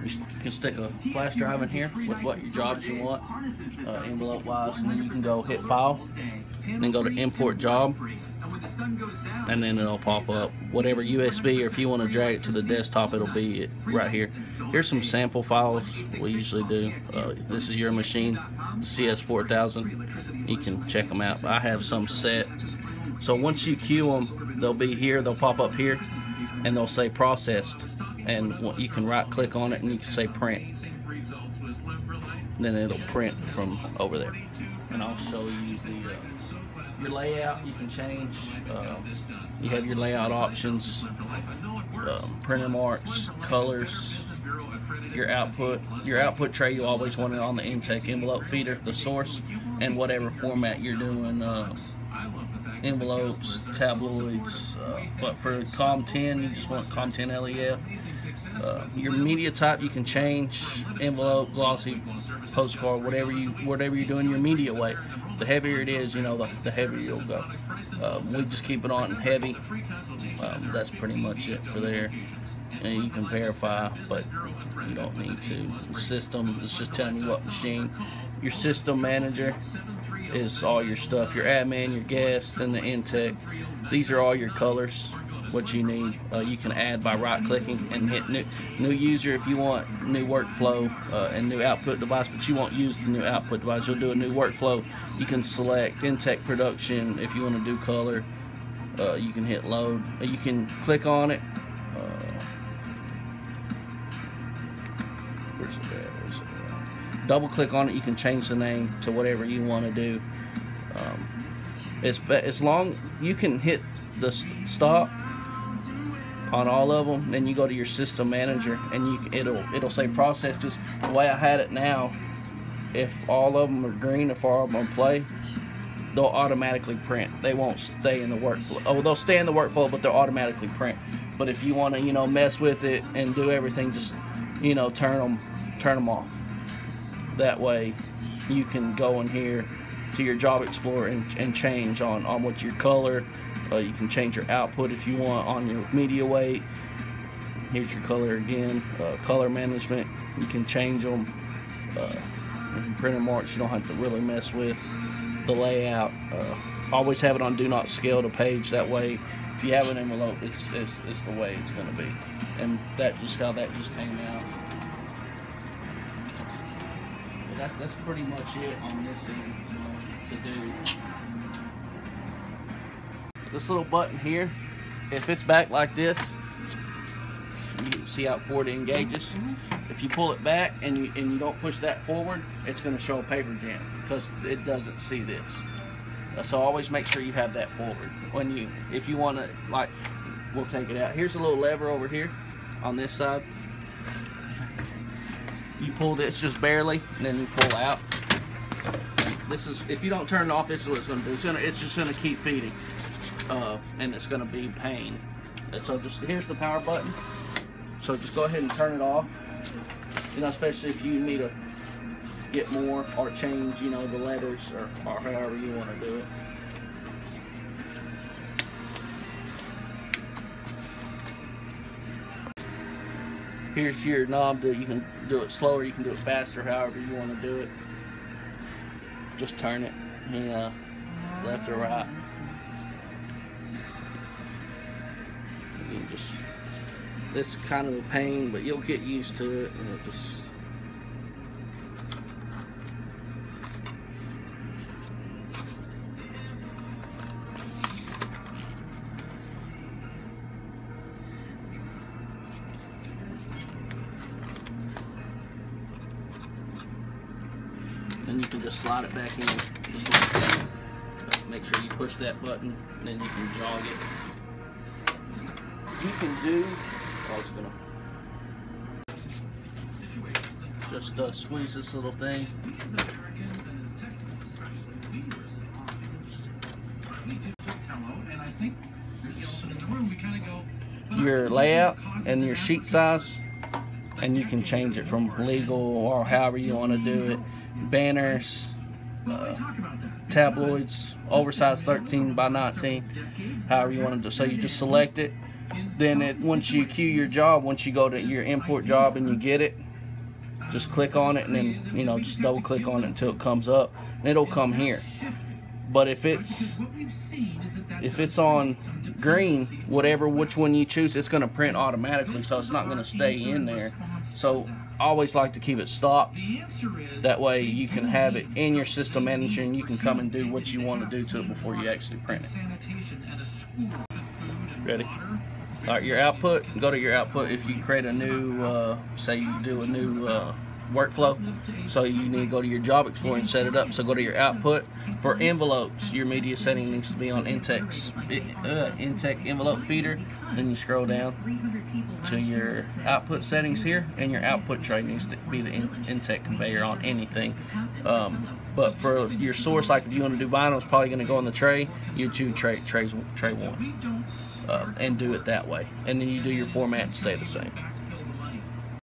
You can stick a flash drive in here with what your jobs you want, envelope wise, and then you can go hit file, and then go to import job, and then it'll pop up whatever USB, or if you want to drag it to the desktop, it'll be it right here. Here's some sample files we usually do. This is your machine, CS4000. You can check them out. I have some set. So once you queue them, they'll be here, they'll pop up here, and they'll say processed. And you can right click on it and you can say print. And then it'll print from over there. And I'll show you your layout. You can change. You have your layout options, printer marks, colors, your output. Your output tray, you always want it on the Intec envelope feeder, the source, and whatever format you're doing. Envelopes, tabloids, but for COM10 you just want COM10 LEF. Your media type you can change: envelope, glossy, postcard, whatever you're doing your media weight. The heavier it is, you know, the heavier you'll go. We just keep it on heavy. That's pretty much it for there. And you can verify, but you don't need to. The system is just telling you what machine. Your system manager is all your stuff, your admin, your guest, and the Intec. These are all your colors, what you need. You can add by right clicking and hit new user if you want new workflow and new output device, but you won't use the new output device. You'll do a new workflow. You can select Intec production if you want to do color. You can hit load. You can click on it. Where's it at? Double click on it, you can change the name to whatever you want to do. As long you can hit the stop on all of them, then you go to your system manager and it'll say process. Just the way I had it now, if all of them are green, if all of them are play, they'll automatically print. They won't stay in the workflow. Oh, they'll stay in the workflow, but they'll automatically print. But if you want to, you know, mess with it and do everything, just, you know, turn them off. That way you can go in here to your job explorer and change on what your color. You can change your output if you want on your media weight. Here's your color again. Color management, you can change them. Printer marks you don't have to really mess with. The layout, always have it on do not scale to page. That way if you have an envelope, it's the way it's going to be. And that's just how that just came out. That's pretty much it on this end, to do. This little button here, if it's back like this, you can see how forward it engages. If you pull it back and you don't push that forward, it's going to show a paper jam because it doesn't see this. So always make sure you have that forward. If you want to, like, we'll take it out. Here's a little lever over here on this side. You pull this just barely, and then you pull out. This is, if you don't turn it off, this is what it's going to do. It's just going to keep feeding, and it's going to be pain. And so here's the power button. So just go ahead and turn it off. You know, especially if you need to get more or change, you know, the letters or however you want to do it. Here's your knob that you can do it slower, you can do it faster, however you want to do it. Just turn it, left or right. You just, it's kind of a pain, but you'll get used to it, and it just. And you can just slide it back in, just like that. Make sure you push that button, and then you can jog it. You can do, it's gonna just squeeze this little thing. Your layout and your sheet size, and you can change it from legal or however you want to do it. Banners, tabloids, oversized 13 by 19, however you want to do. So you just select it. Then once you queue your job, once you go to your import job and you get it, just click on it, and then, you know, just double click on it until it comes up, and it'll come here. But if it's on green, which one you choose, it's going to print automatically, so it's not going to stay in there. So I always like to keep it stopped. That way you can have it in your system manager, and you can come and do what you want to do to it before you actually print it. Ready? All right, your output, go to your output. If you create a new, say you do a new workflow, so you need to go to your Job Explorer and set it up. So go to your output. For envelopes, your media setting needs to be on Intec envelope feeder. Then you scroll down to your output settings here, and your output tray needs to be the Intec conveyor on anything. But for your source, like if you want to do vinyl, it's probably going to go on the tray. You choose tray 1 and do it that way, and then you do your format to stay the same.